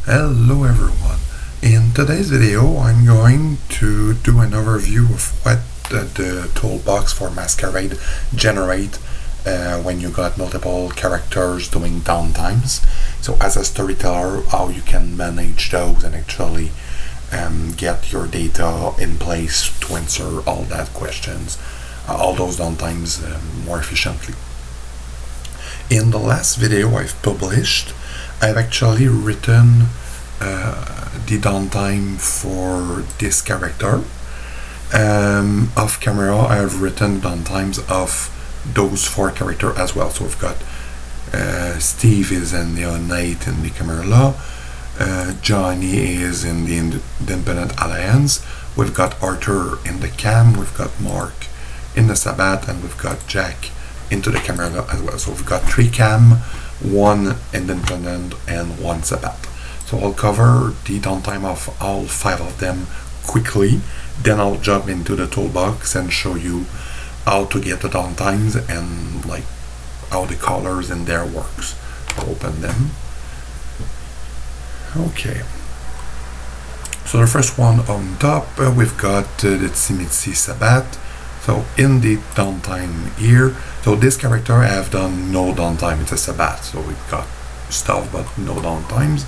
Hello everyone. In today's video I'm going to do an overview of what the toolbox for Masquerade generate when you got multiple characters doing downtimes. So as a storyteller, how you can manage those and actually get your data in place to answer all that questions, all those downtimes more efficiently. In the last video I've published, I've actually written the downtime for this character. Off camera, I have written downtimes of those 4 characters as well. So we've got Steve is in the Knight in the Camarilla, Johnny is in the Independent Alliance, we've got Arthur in the Cam, we've got Mark in the Sabbath, and we've got Jack into the Camarilla as well. So we've got 3 Cam, 1 Independent, and 1 Sabbath. So I'll cover the downtime of all 5 of them quickly, then I'll jump into the toolbox and show you how to get the downtimes and like how the colors in there works. I'll open them. Okay. So the first one on top, we've got the Tsimitsi Sabbath. So in the downtime here, so this character I have done no downtime, it's a Sabbath, so we've got stuff but no downtimes.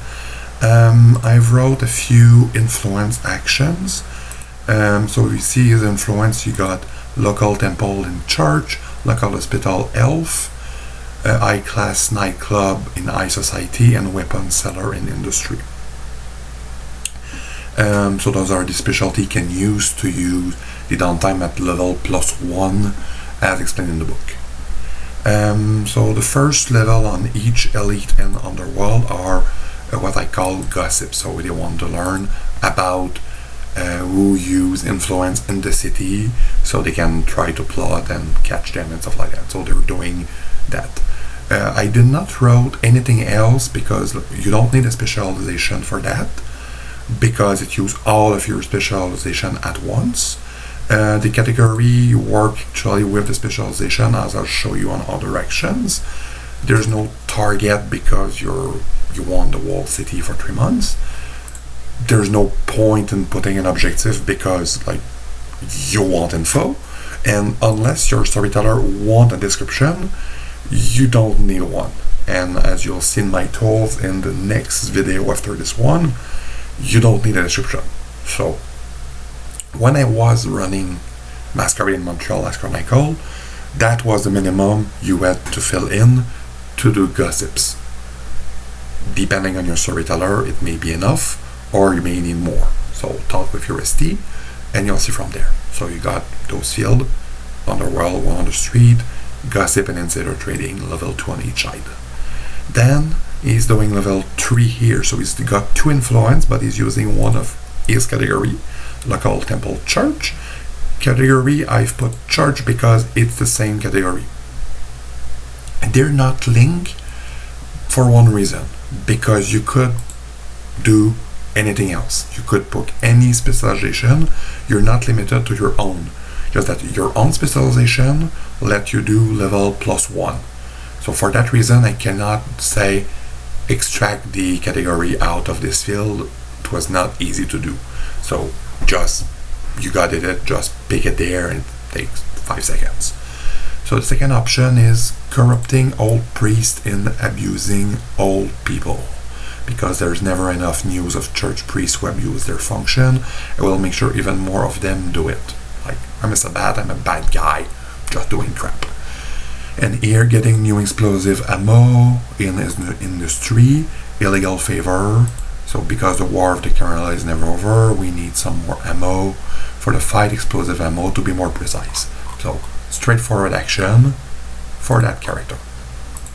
I've wrote a few influence actions. So you see his influence, you got local temple and church, local hospital elf, high class nightclub in high society, and weapon seller in industry. So those are the specialty you can use to use the downtime at level +1 as explained in the book. So the first level on each elite and underworld are what I call gossip. So they want to learn about who use influence in the city so they can try to plot and catch them and stuff like that. So they're doing that. I did not wrote anything else because you don't need a specialization for that, because it uses all of your specialization at once. The category work actually with the specialization, as I'll show you on other actions. There's no target because you want the whole city for 3 months. There's no point in putting an objective because like you want info, and unless your storyteller want a description, you don't need one. And as you'll see in my tools in the next video after this one, you don't need a description. So when I was running Masquerade in Montreal as Chronicle, that was the minimum you had to fill in to do gossips. Depending on your storyteller, it may be enough or you may need more. So talk with your ST and you'll see from there. So you got those fields, underworld, 1 on the street, gossip and insider trading, level 2 on each side. Then he's doing level 3 here, so he's got 2 influence, but he's using one of his category, local temple church. Category, I've put church because it's the same category. And they're not linked for one reason, because you could do anything else. You could put any specialization, you're not limited to your own. Just that your own specialization let you do level +1. So for that reason, I cannot say extract the category out of this field. It was not easy to do. So just, you got it, just pick it there and it takes 5 seconds. So the second option is corrupting old priests and abusing old people, because there's never enough news of church priests who abuse their function. I will make sure even more of them do it. Like, I'm a bad guy, just doing crap. And here, getting new explosive ammo in his industry, illegal favor. So because the war of the Camarilla is never over, we need some more ammo for the fight, explosive ammo to be more precise. So straightforward action for that character.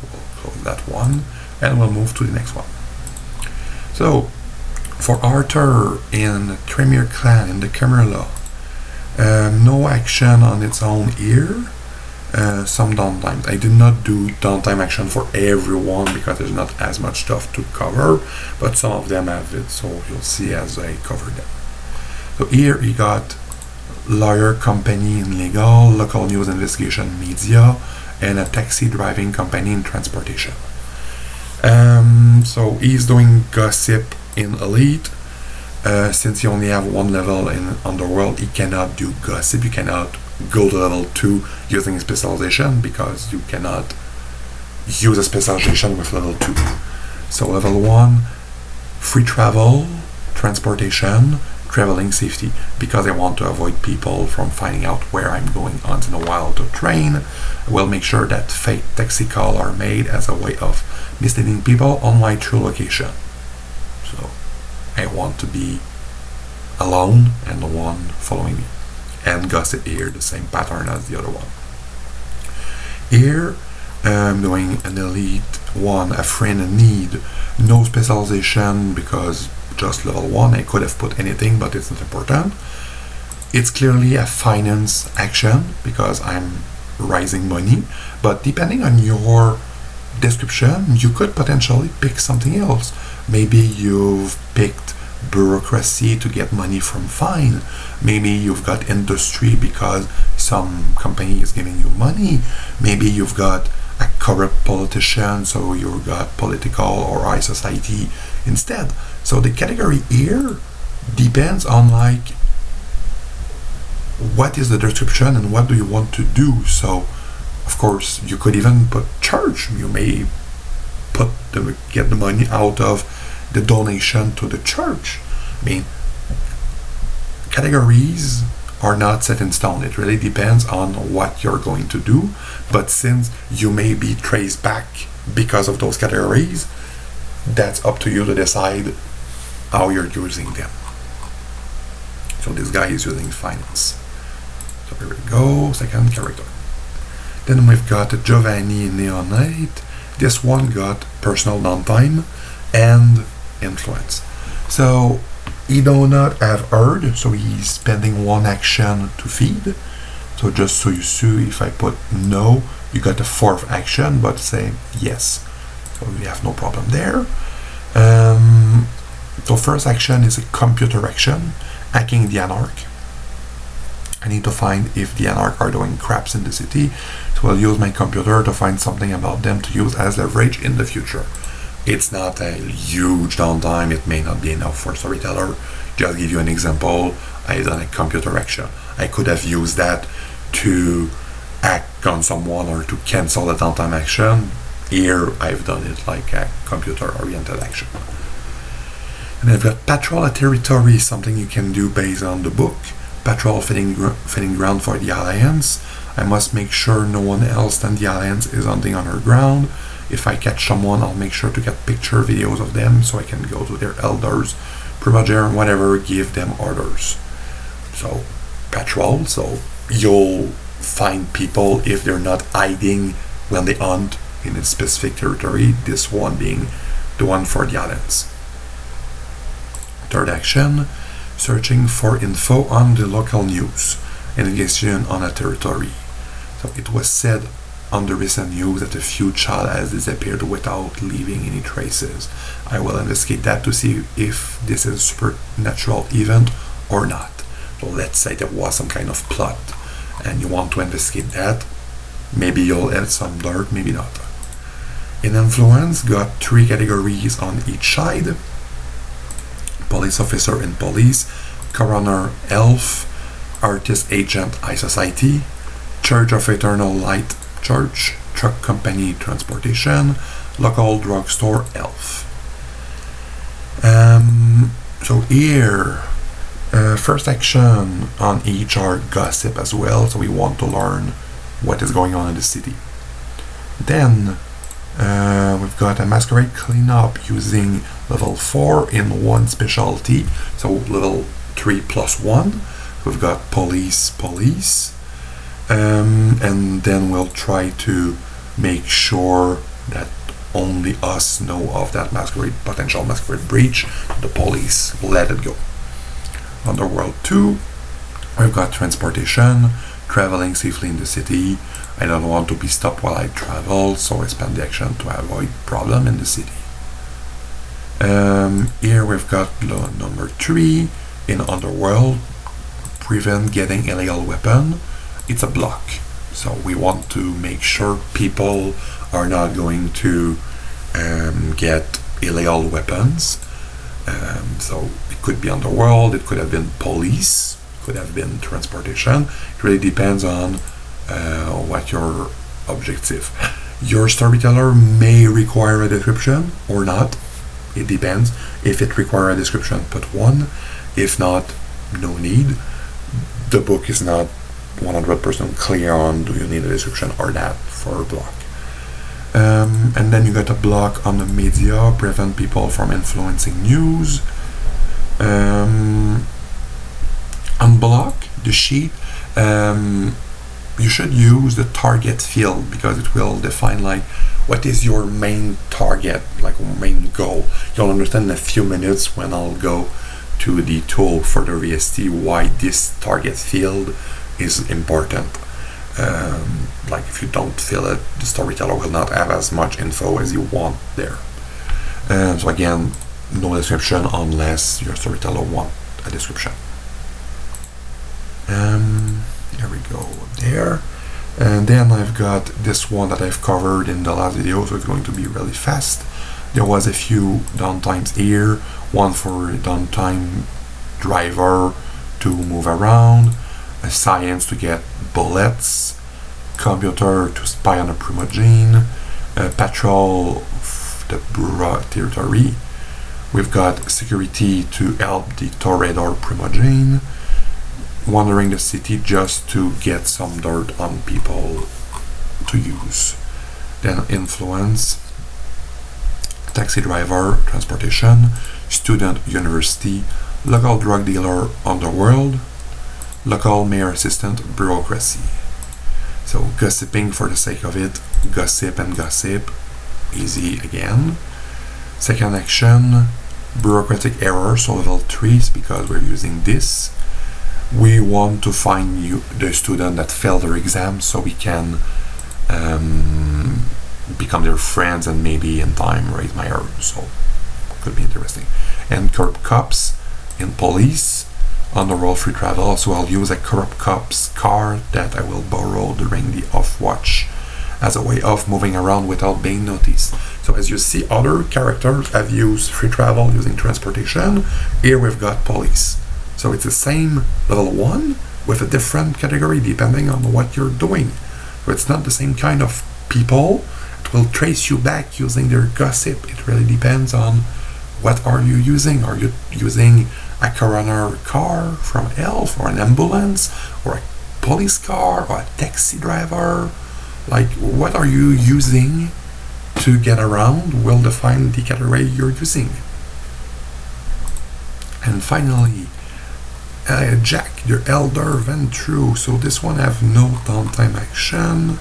We'll close that one and we'll move to the next one. So for Arthur in Tremere clan in the Camarilla, no action on its own here. Some downtime. I did not do downtime action for everyone because there's not as much stuff to cover, but some of them have it, so you'll see as I cover them. So here you got lawyer company in legal, local news investigation media, and a taxi driving company in transportation. So he's doing gossip in Elite, since you only have one level in Underworld, you cannot do Gossip. You cannot go to level 2 using specialization because you cannot use a specialization with level 2. So level 1, free travel, transportation, traveling safety, because I want to avoid people from finding out where I'm going once in a while to train. I will make sure that fake taxi calls are made as a way of misleading people on my true location. So I want to be alone and the one following me. And Gossip here, the same pattern as the other one. Here I'm doing an Elite 1, a friend in need, no specialization because just level 1. I could have put anything, but it's not important. It's clearly a finance action because I'm raising money, but depending on your description, you could potentially pick something else. Maybe you've picked bureaucracy to get money from fine. Maybe you've got industry because some company is giving you money. Maybe you've got a corrupt politician, so you've got political or high society instead. So the category here depends on like what is the description and what do you want to do. So of course you could even put church. You may get the money out of the donation to the church. I mean, categories are not set in stone. It really depends on what you're going to do. But since you may be traced back because of those categories, that's up to you to decide how you're using them. So this guy is using finance. So here we go, second character. Then we've got Giovanni Neonate. This one got personal downtime and influence. So he do not have herd, so he's spending one action to feed. So just so you see, if I put no, you got a fourth action, but say yes. So we have no problem there. So first action is a computer action, hacking the Anarch. I need to find if the Anarch are doing craps in the city, so I'll use my computer to find something about them to use as leverage in the future. It's not a huge downtime, it may not be enough for storyteller. Just give you an example, I've done a computer action. I could have used that to act on someone or to cancel a downtime action. Here I've done it like a computer-oriented action. And I've got patrol a territory, something you can do based on the book. Patrol fitting ground for the Alliance. I must make sure no one else than the Alliance is hunting on her ground. If I catch someone, I'll make sure to get picture videos of them so I can go to their elders, primoger, whatever, give them orders. So patrol, so you'll find people if they're not hiding when they hunt in a specific territory, this one being the one for the Alliance. Third action, searching for info on the local news, investigation on a territory. So it was said on the recent news that a few child has disappeared without leaving any traces. I will investigate that to see if this is a supernatural event or not. So let's say there was some kind of plot and you want to investigate that. Maybe you'll add some dirt, maybe not. In influence, got 3 categories on each side. Police officer and police, coroner, elf, artist, agent, high society, Church of Eternal Light, church, truck company, transportation, local drugstore, elf. So here, first action on each are gossip as well, so we want to learn what is going on in the city. Then we've got a masquerade cleanup using level 4 in one specialty, so level 3 plus 1. We've got police, and then we'll try to make sure that only us know of that potential masquerade breach. The police let it go. Underworld 2, we've got transportation, traveling safely in the city. I don't want to be stopped while I travel, so I spend the action to avoid problem in the city. Here we've got number 3 in Underworld, prevent getting illegal weapon. It's a block, so we want to make sure people are not going to get illegal weapons. So it could be underworld, it could have been police, it could have been transportation. It really depends on what your objective. Your storyteller may require a description or not. It depends. If it requires a description, put one. If not, no need. The book is not 100% clear on do you need a description or not for a block. And then you got a block on the media, prevent people from influencing news. Unblock the sheet. You should use the target field because it will define like what is your main target, like main goal. You'll understand in a few minutes when I'll go to the tool for the VST why this target field is important. Like if you don't fill it, the storyteller will not have as much info as you want there. So again, no description unless your storyteller wants a description. There we go there. And then I've got this one that I've covered in the last video, so it's going to be really fast. There was a few downtimes here, one for downtime driver to move around, a science to get bullets, computer to spy on a primogene, patrol the Bureau territory. We've got security to help the Toreador primogene, wandering the city just to get some dirt on people to use. Then influence, taxi driver, transportation, student, university, local drug dealer, underworld, local mayor assistant, bureaucracy. So gossiping for the sake of it, gossip and gossip, easy again. Second action, bureaucratic error, so level 3 because we're using this. We want to find the student that failed their exam so we can become their friends and maybe in time raise my earn, so could be interesting. And corrupt cops in police, underworld free travel, so I'll use a corrupt cop's car that I will borrow during the off watch as a way of moving around without being noticed. So as you see, other characters have used free travel using transportation. Here we've got police. So it's the same level 1 with a different category depending on what you're doing. So it's not the same kind of people. It will trace you back using their gossip. It really depends on what are you using. Are you using a coroner car from Elf, or an ambulance, or a police car, or a taxi driver? Like, what are you using to get around will define the category you're using. And finally, Jack, your elder went through, so this one have no downtime action.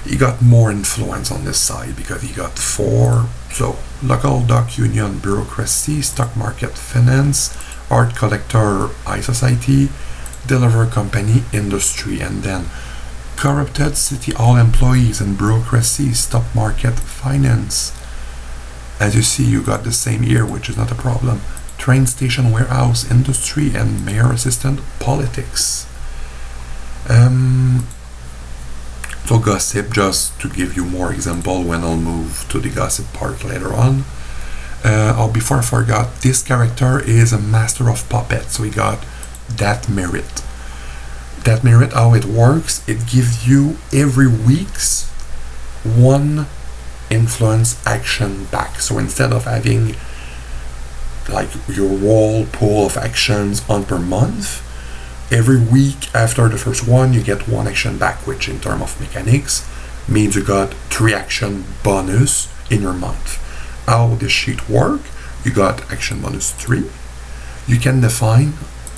He got more influence on this side because he got 4. So local dock union, bureaucracy, stock market, finance, art collector, high society, deliver company, industry, and then corrupted city hall employees and bureaucracy, stock market, finance. As you see, you got the same here, which is not a problem. Train station, warehouse, industry, and mayor assistant, politics. So gossip, just to give you more example when I'll move to the gossip part later on. Before I forgot, this character is a master of puppet, so he got that merit. That merit, how it works, it gives you every week's 1 influence action back. So instead of having like your whole pool of actions on per month, every week after the first one you get 1 action back, which in terms of mechanics means you got 3 action bonus in your month. How this sheet work, you got action bonus 3. You can define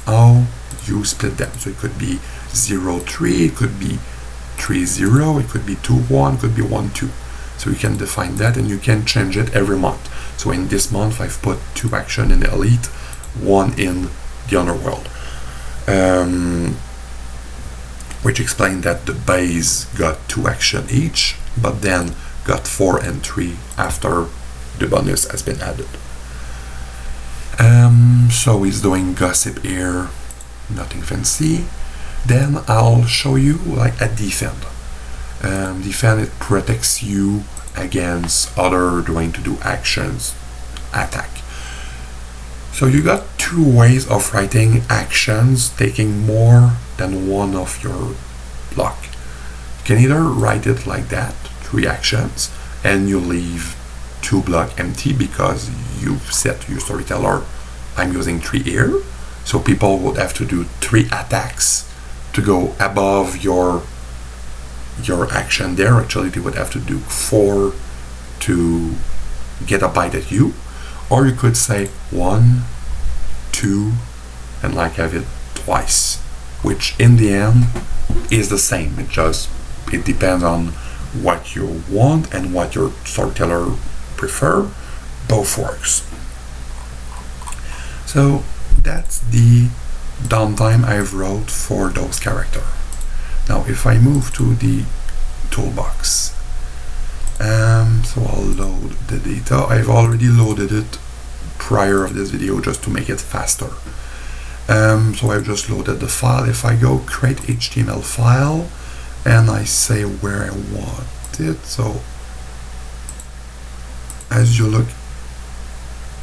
how you split them, so it could be 0-3, it could be 3-0, it could be 2-1, it could be 1-2. So you can define that and you can change it every month. So in this month I've put 2 action in the elite, 1 in the underworld, which explained that the base got 2 action each, but then got 4 and 3 after the bonus has been added. So he's doing gossip here, nothing fancy. Then I'll show you like a defend. Defend, it protects you against other going to do actions, attack. So you got two ways of writing actions taking more than one of your block. You can either write it like that, 3 actions, and you leave 2 block empty because you've set to your storyteller, I'm using 3 here. So people would have to do 3 attacks to go above your action there. Actually, they would have to do 4 to get a bite at you. Or you could say 1, 2, and like have it twice, which in the end is the same. It depends on what you want and what your storyteller prefer. Both works. So that's the downtime I've wrote for those characters. Now if I move to the toolbox, so I'll load the data. I've already loaded it prior of this video just to make it faster. So I've just loaded the file. If I go create HTML file and I say where I want it, so as you look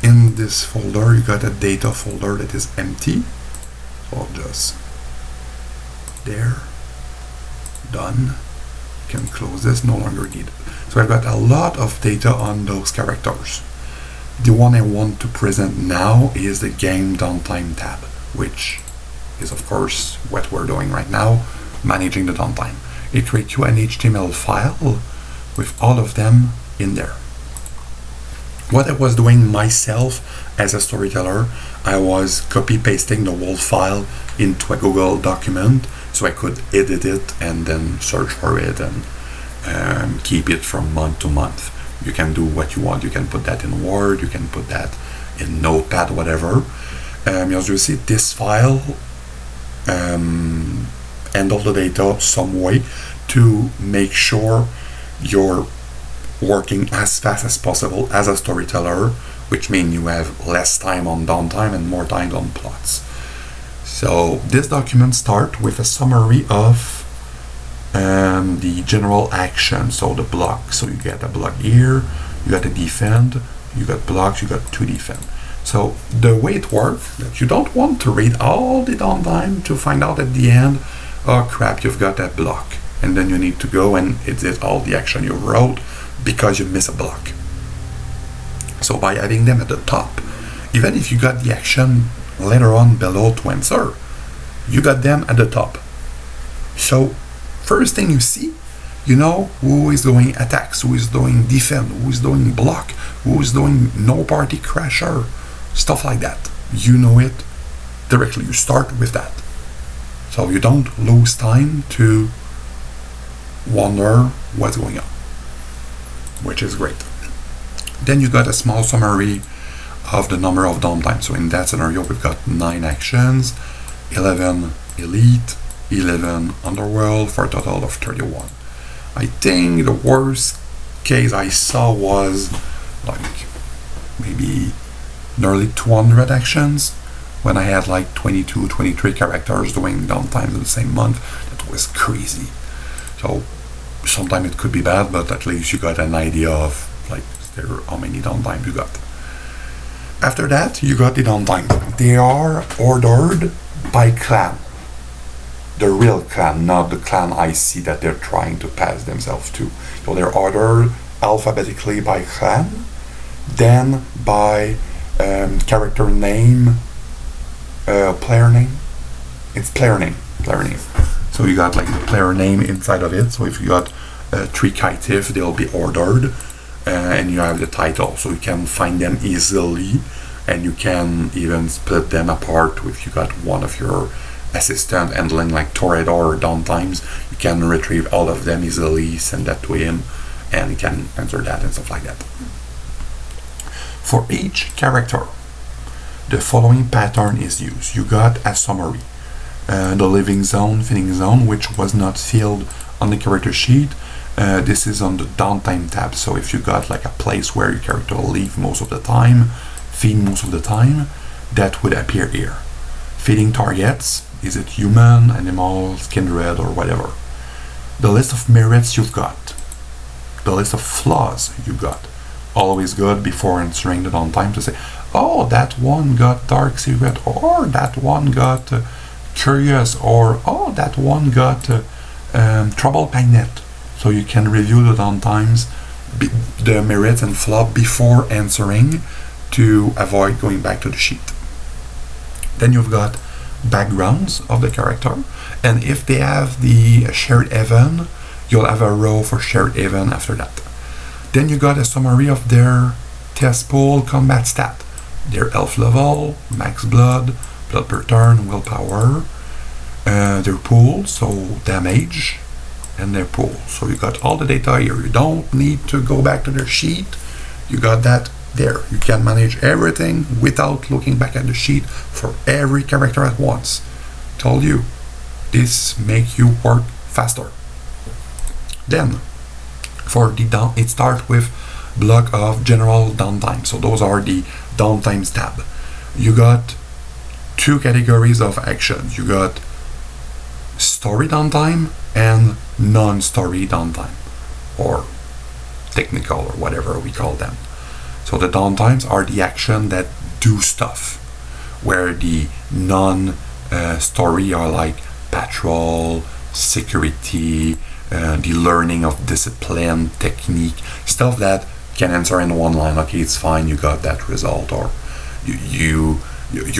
in this folder, you got a data folder that is empty. So I'll just there, done. You can close this, no longer needed. So I've got a lot of data on those characters. The one I want to present now is the game downtime tab, which is of course what we're doing right now, managing the downtime. It creates you an HTML file with all of them in there. What I was doing myself as a storyteller, I was copy pasting the whole file into a Google document so I could edit it and then search for it and keep it from month to month. You can do what you want. You can put that in Word, you can put that in Notepad, whatever. As you see, this file handle the data some way to make sure you're working as fast as possible as a storyteller, which means you have less time on downtime and more time on plots. So this document starts with a summary of the general action, so the block. So you get a block here, you got a defend, you got blocks, you got 2 defend. So the way it works, that you don't want to read all the downtime to find out at the end, oh crap, you've got that block, and then you need to go and edit all the action you wrote because you miss a block. So by having them at the top, even if you got the action later on below to answer, you got them at the top. So first thing you see, you know who is doing attacks, who is doing defend, who is doing block, who is doing no party crasher, stuff like that. You know it directly. You start with that. So you don't lose time to wonder what's going on, which is great. Then you got a small summary of the number of downtime. So in that scenario, we've got 9 actions, 11 elite, 11 underworld, for a total of 31. I think the worst case I saw was like maybe nearly 200 actions when I had like 22, 23 characters doing downtime in the same month. That was crazy. So sometimes it could be bad, but at least you got an idea of like how many downtime you got. After that, you got the downtime. They are ordered by clan. The real clan, not the clan I see that they're trying to pass themselves to. So they're ordered alphabetically by clan, then by character name, player name. It's player name. So you got like the player name inside of it. So if you got 3 kaitif, they'll be ordered, and you have the title, so you can find them easily, and you can even split them apart. If you got one of your assistant handling like Torador or downtimes, you can retrieve all of them easily, send that to him, and he can answer that and stuff like that. For each character, the following pattern is used. You got a summary, the living zone, feeding zone, which was not filled on the character sheet. This is on the downtime tab. So if you got like a place where your character will leave most of the time, feed most of the time, that would appear here. Feeding targets, is it human, animals, kindred, or whatever. The list of merits you've got. The list of flaws you got. Always good before answering the downtime to say, oh, that one got dark secret, or that one got curious, or oh, that one got trouble pagnet. So you can review the downtimes, the merits and flop before answering to avoid going back to the sheet. Then you've got backgrounds of the character, and if they have the shared event, you'll have a row for shared event after that. Then you got a summary of their test pool combat stat, their elf level, max blood per turn, willpower, their pool, so damage, and their pool. So you got all the data here. You don't need to go back to their sheet. You got that there. You can manage everything without looking back at the sheet for every character at once. Told you, this make you work faster. Then for the down, it starts with block of general downtime. So those are the downtimes tab. You got two categories of actions. You got story downtime and non-story downtime, or technical, or whatever we call them. So the downtimes are the action that do stuff, where the non-story are like patrol, security, the learning of discipline, technique, stuff that can answer in one line. Okay, it's fine, you got that result, or you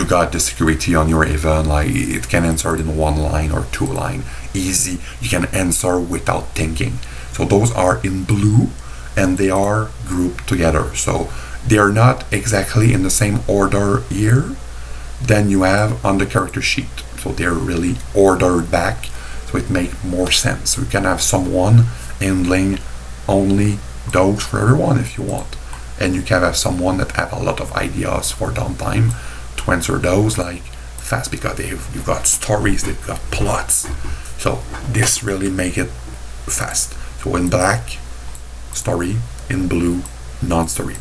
got the security on your event, like it can answer in one line or two line, easy. You can answer without thinking. So those are in blue, and they are grouped together. So they are not exactly in the same order here than you have on the character sheet. So they're really ordered back, so it makes more sense. So you can have someone handling only those for everyone if you want, and you can have someone that have a lot of ideas for downtime to answer those like fast, because you've got stories, they've got plots. So this really make it fast. So in black, story, in blue, non-story.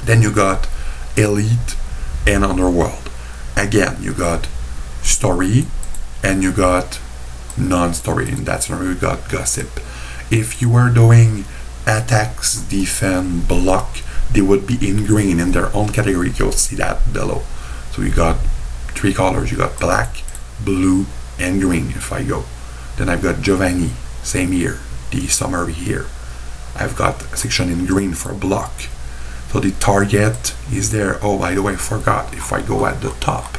Then you got elite and underworld. Again, you got story and you got non-story. In that scenario, you got gossip. If you were doing attacks, defense, block, they would be in green in their own category. You'll see that below. So you got three colors. You got black, blue, and green. If I go, then I've got Giovanni, same here, the summary here. I've got a section in green for block. So the target is there. Oh, by the way, I forgot. If I go at the top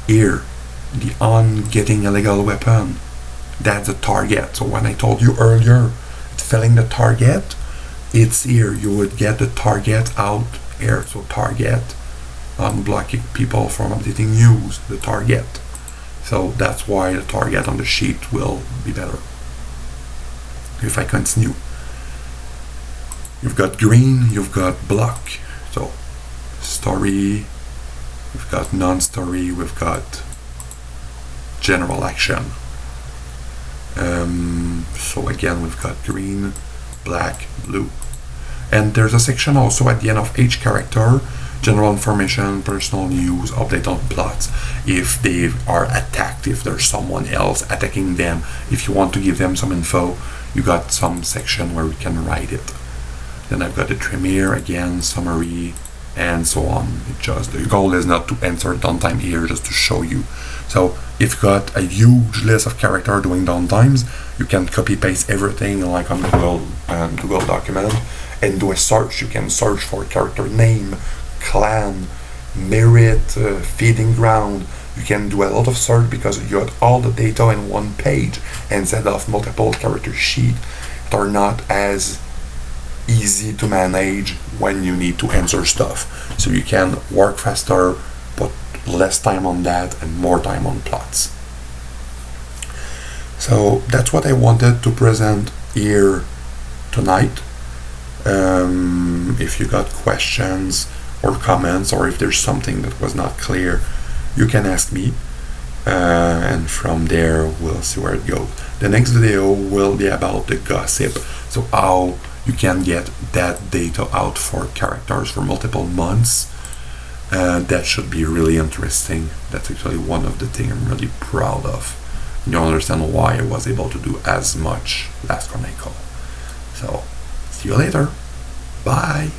here, the on getting illegal weapon, that's the target. So when I told you earlier, it's filling the target, it's here. You would get the target out here. So target, unblocking people from updating news, the target. So that's why the target on the sheet will be better. If I continue, you've got green, you've got block. So story, we've got non-story, we've got general action. So again, we've got green, black, blue. And there's a section also at the end of each character, general information, personal news, update on plots, if they are attacked, if there's someone else attacking them, if you want to give them some info, you got some section where we can write it. Then I've got the premiere, again, summary, and so on. It just, the goal is not to answer downtime here, just to show you. So if you got a huge list of characters doing downtimes, you can copy paste everything like on Google document and do a search. You can search for character name, clan, merit, feeding ground. You can do a lot of search because you got all the data in one page instead of multiple character sheet that are not as easy to manage when you need to answer stuff. So you can work faster, put less time on that and more time on plots. So that's what I wanted to present here tonight. If you got questions or comments, or if there's something that was not clear, you can ask me, and from there we'll see where it goes. The next video will be about the gossip, so how you can get that data out for characters for multiple months. That should be really interesting. That's actually one of the things I'm really proud of. You understand why I was able to do as much last Chronicle. So see you later. Bye.